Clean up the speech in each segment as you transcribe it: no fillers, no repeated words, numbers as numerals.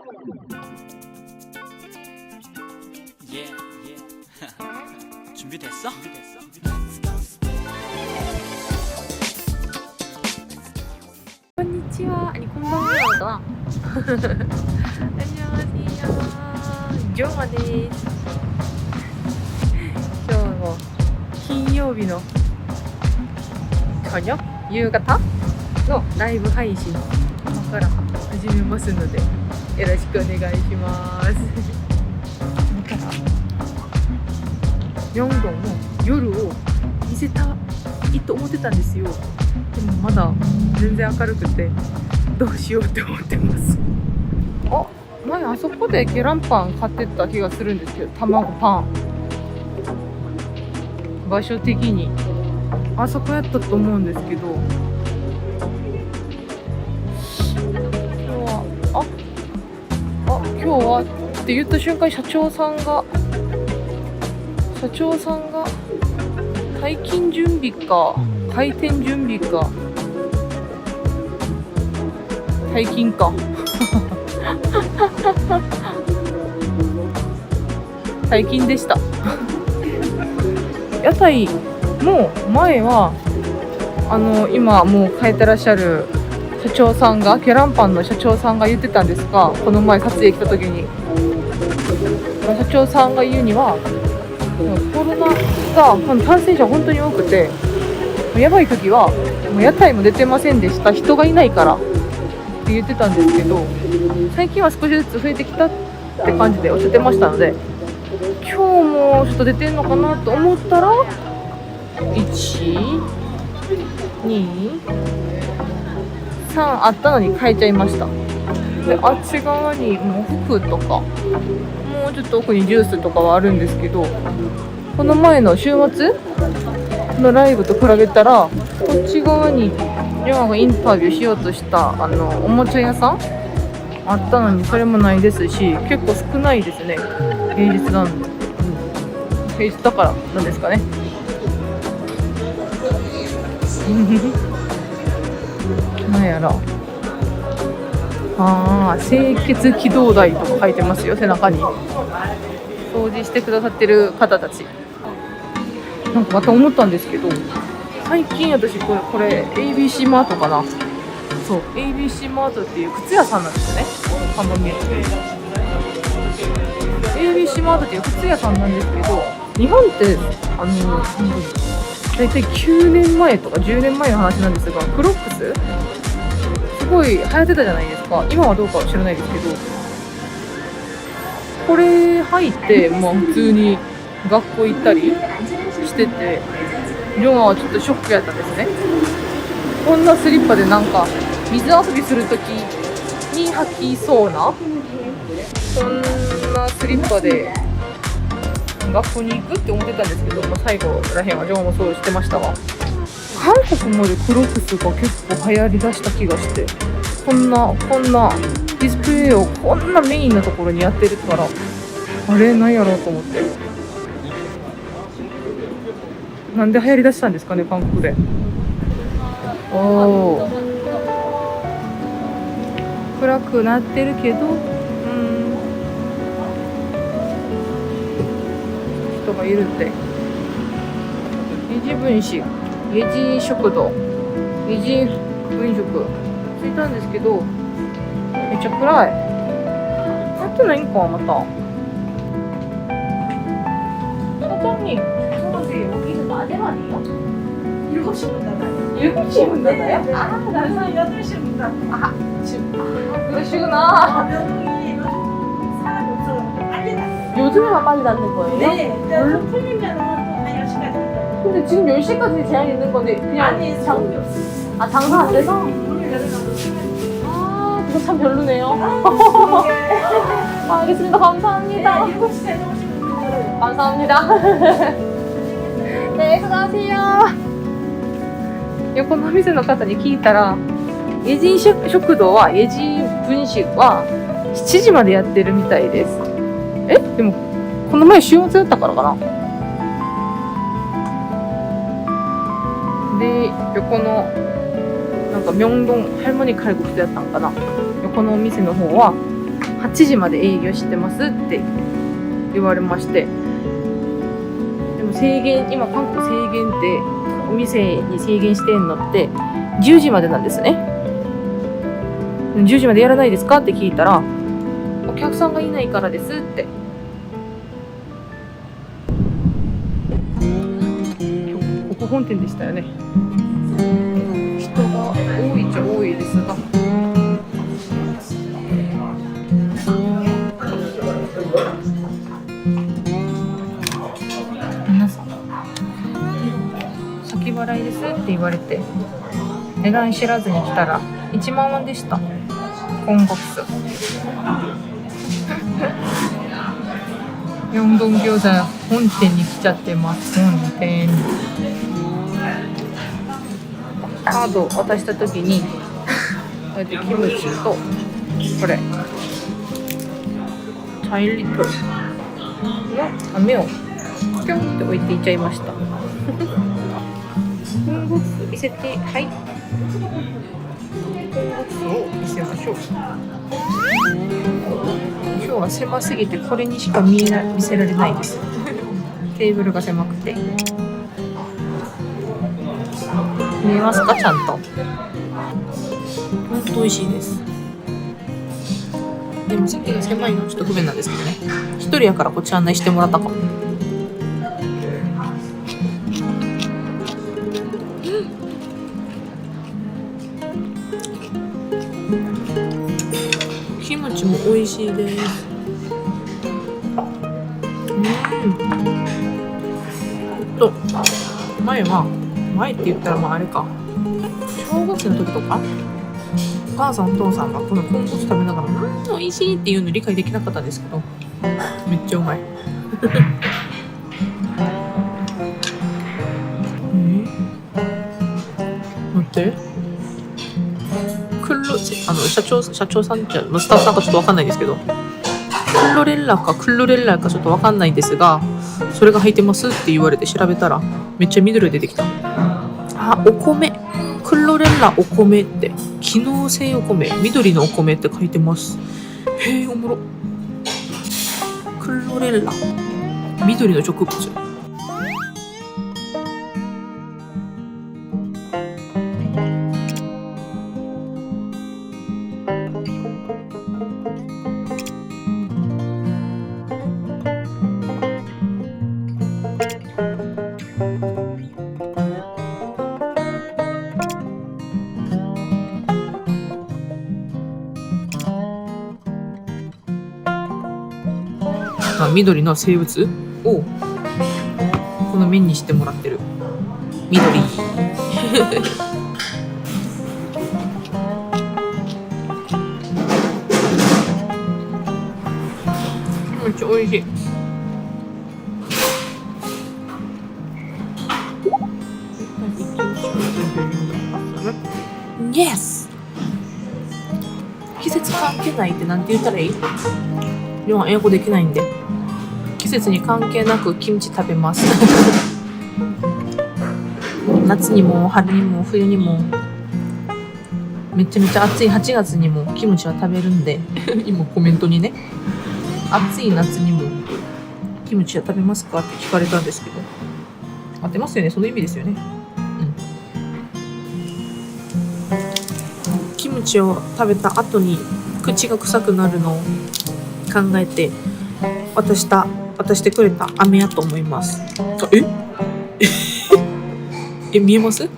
Yeah, yeah. 준비됐어? konnichiwa. 아니, 곤방와. 안녕하세요. 조마です。今日も金曜日の夕方のライブ配信今から始めますのでよろしくお願いします。今からミョンドンの夜を見せたいと思ってたんですよ。でもまだ全然明るくてどうしようって思ってます。あ、前あそこでケランパン買ってた気がするんですけど、卵パン場所的にあそこやったと思うんですけど、今日はって言った瞬間に社長さんが退勤準備か開店準備か退勤か退勤でした屋台も前は今もう変えてらっしゃる社長さんがケランパンの社長さんが言ってたんですが、この前撮影来た時に社長さんが言うにはコロナが感染者本当に多くてやばい時はもう屋台も出てませんでした、人がいないからって言ってたんですけど、最近は少しずつ増えてきたって感じでおっしゃってましたので、今日もちょっと出てんのかなと思ったら1、2、3あったのに変えちゃいました。で、あっち側にもう服とかもうちょっと奥にジュースとかはあるんですけど、この前の週末のライブと比べたらこっち側にリョアがインタビューしようとしたおもちゃ屋さんあったのにそれもないですし、結構少ないですね。平日なんで、平日だからなんですかねなんやら清潔機動台とか書いてますよ、背中に。掃除してくださってる方たち。なんかまた思ったんですけど、最近私これ ABC マートかな、そう ABC マートっていう靴屋さんなんですよね、看板見ると ABC マートっていう靴屋さんなんですけど、日本って大体9年前とか10年前の話なんですが、クロックスすごい流行ってたじゃないですか。今はどうかは知らないですけど、これ入って普通に学校行ったりしてて、ジョンはちょっとショックやったんですね。こんなスリッパでなんか水遊びするときに履きそうな、そんなスリッパで学校に行くって思ってたんですけど、最後らへんはジョンもそうしてましたが、韓国までクロックスが結構流行りだした気がして、こんなディスプレイをこんなメインなところにやってるからあれなんやろうと思って、なんで流行りだしたんですかね、韓国で。暗くなってるけど、人がいるって。イジ分子、イジ食堂、イジ分食着いたんですけど、めっちゃ暗い。やってないんかまた。사장님, 여기서 낮에만이요? 7시부터 7시부터요? 네. 그래서 8시부터. 그러시구나. 명동이 요즘 사람이 없어서 빨리 닫아요. 요즘에만 빨리 닫는 거예요? 네. 원래 풀리면은 또한 10시까지 닫아요. 근데 지금 10시까지 제한이 있는 건데 그냥 아니, 장비 없어. 장사 안 돼서? 문을 열어놔도 시간이. 그거 참 별로네요. 알겠습니다. 감사합니다. 7시까지 오시면 문 열어요. 감사합니다. 네, 수고하세요. 横の店の方に聞いたら、イジ食堂はイジ分子は7時までやってるみたいです。でもこの前週末だったからかな。で、横のなんかミョンドン할머니 칼국수やったんかな。横のお店の方は8時まで営業してますって言われまして、でも今韓国制限ってお店に制限してんのって10時までなんですね。10時までやらないですかって聞いたら、お客さんがいないからですって。ここ本店でしたよね。人が多いっちゃ多いですが、皆さん先払いですって言われて、値段知らずに来たら1万ウォンでした。コンゴプスミョンドン餃子本店に来ちゃってます。本店カードを渡した時にこうやってキムチとこれチャイリトルの飴をピョンって置いていっちゃいました。コンゴプス見せて、はい、コンゴプスを見せましょう。今日は狭すぎてこれにしか見せられないです。テーブルが狭くて。見えますか、ちゃんと。本当美味しいです。でも席が狭いのはちょっと不便なんですけどね。一人やからこっち案内してもらったかも。キムチも美味しいです。前って言ったらまああれか、小学生の時とかお母さんお父さんがこの豚骨食べながら美味しいっていうの理解できなかったんですけど、めっちゃうまい。待って社長さんじゃスタッフさんかちょっと分かんないですけど、クロレッラかちょっと分かんないんですが、それが入ってますって言われて調べたらめっちゃ緑出てきた。お米、クロレッラお米って機能性お米、緑のお米って書いてます。へえ、おもろ。クロレッラ、緑の植物。緑の生物をこの面にしてもらってる。緑。めっちゃ美味しい。Yes。季節関係ないってなんて言ったらいい？りょうは英語できないんで。季節に関係なくキムチ食べます。夏にも春にも冬にもめちゃめちゃ暑い8月にもキムチは食べるんで今コメントにね、暑い夏にもキムチは食べますかって聞かれたんですけど、合ってますよね、その意味ですよね。キムチを食べた後に口が臭くなるのを考えて渡してくれた飴やと思います。見えます？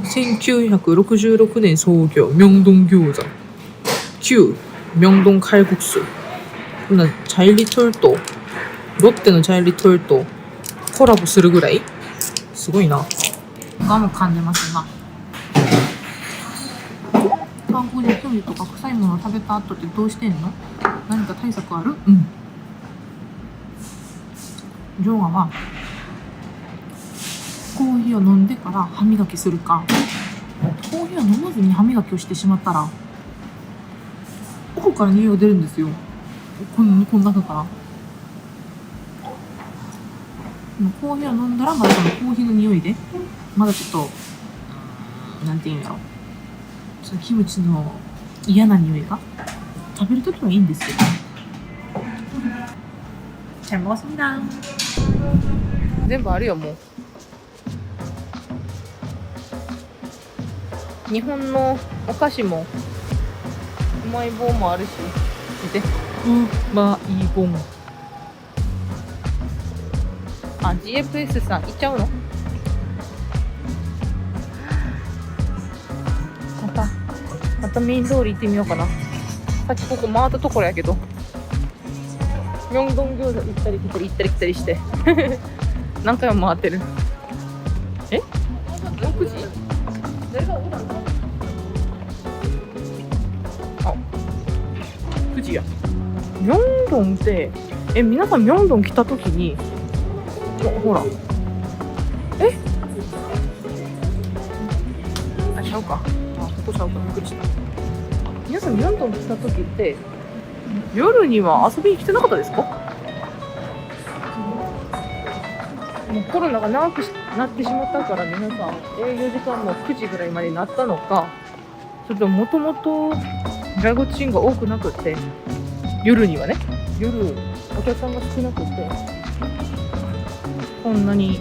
1966 年創業ミョンドン餃子旧ミョンドン칼국수チャイリトルとロッテのチャイリトルとコラボするぐらいすごいな。ガム噛んでますな。観光でキムチとか臭いものを食べた後ってどうしてんの？何か対策ある？ジョーガはコーヒーを飲んでから歯磨きするか、コーヒーを飲まずに歯磨きをしてしまったら奥から匂いが出るんですよ。この中からコーヒーを飲んだらまだそのコーヒーの匂いでまだちょっとなんていうんやろ、そのキムチの嫌な匂いが食べるときもいいんですよ。잘 먹었습니다。全部あるよ、もう。日本のお菓子もうまい棒もあるし、見て、うまい棒。あ、GFS さん行っちゃうの？またメイン通り行ってみようかな。さっきここ回ったところやけど、ミョンドン餃子行ったり来たり行ったり来たりして何回も回ってる。え？6時？あ、9時や。ミョンドンって、皆さんミョンドン来た時に、ほら、あ、ちゃうか。あ、ここちゃうか。びっくりした。皆さんミョンドン来た時って、夜には遊びに来てなかったですか？もうコロナが長くなってしまったから、皆さん営業時間も9時ぐらいまでになったのか、それともともと外国人が多くなくって、夜にはね、夜お客さんが少なくってこんなに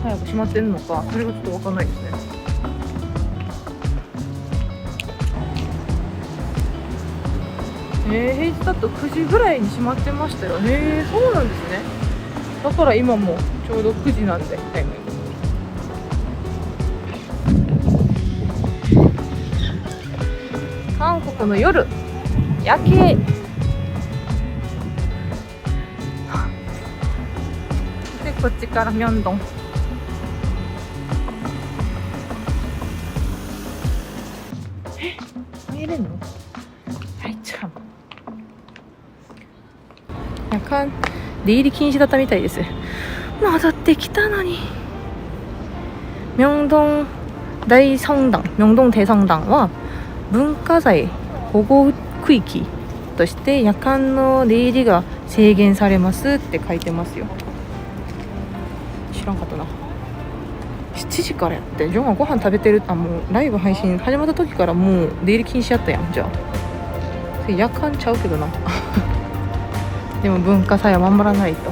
早く閉まってるのか、それがちょっと分かんないですね。平日だと9時ぐらいに閉まってましたよ。そうなんですね。だから今もちょうど9時なんで、タイム。韓国の夜、夜景。で、こっちからミョンドン。入れんの？入っちゃう。夜間出入り禁止だったみたいです。戻ってきたのに。ミョンドン大성당、ミョンドン大성당は文化財保護区域として夜間の出入りが制限されますって書いてますよ。知らんかったな。7時からやって、ジョンがご飯食べてる。もうライブ配信始まった時からもう出入り禁止やったやん。じゃあ夜間ちゃうけどなでも文化祭は守らないと。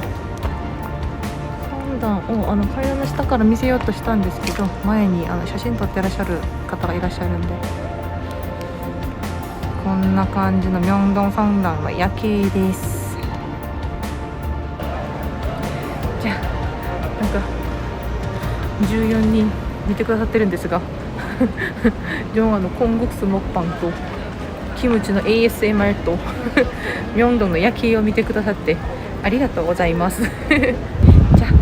3段を階段の下から見せようとしたんですけど、前に写真撮ってらっしゃる方がいらっしゃるんで、こんな感じのミョンドン3段は夜景です。じゃあなんか14人見てくださってるんですがジョンコングクスモッパンとキムチの ASMR とミョンドンの夜景を見てくださってありがとうございますじゃあ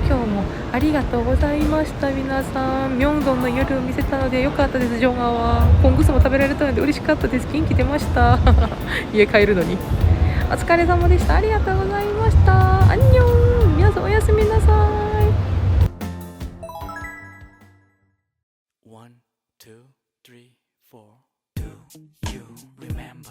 今日もありがとうございました。皆さん、ミョンドンの夜を見せたのでよかったです。ジョンはコングスも食べられたので嬉しかったです。元気出ました家帰るのに。お疲れ様でした。ありがとうございました。アンニョン。皆さんおやすみなさい。 1, 2, 3, 4. Do you remember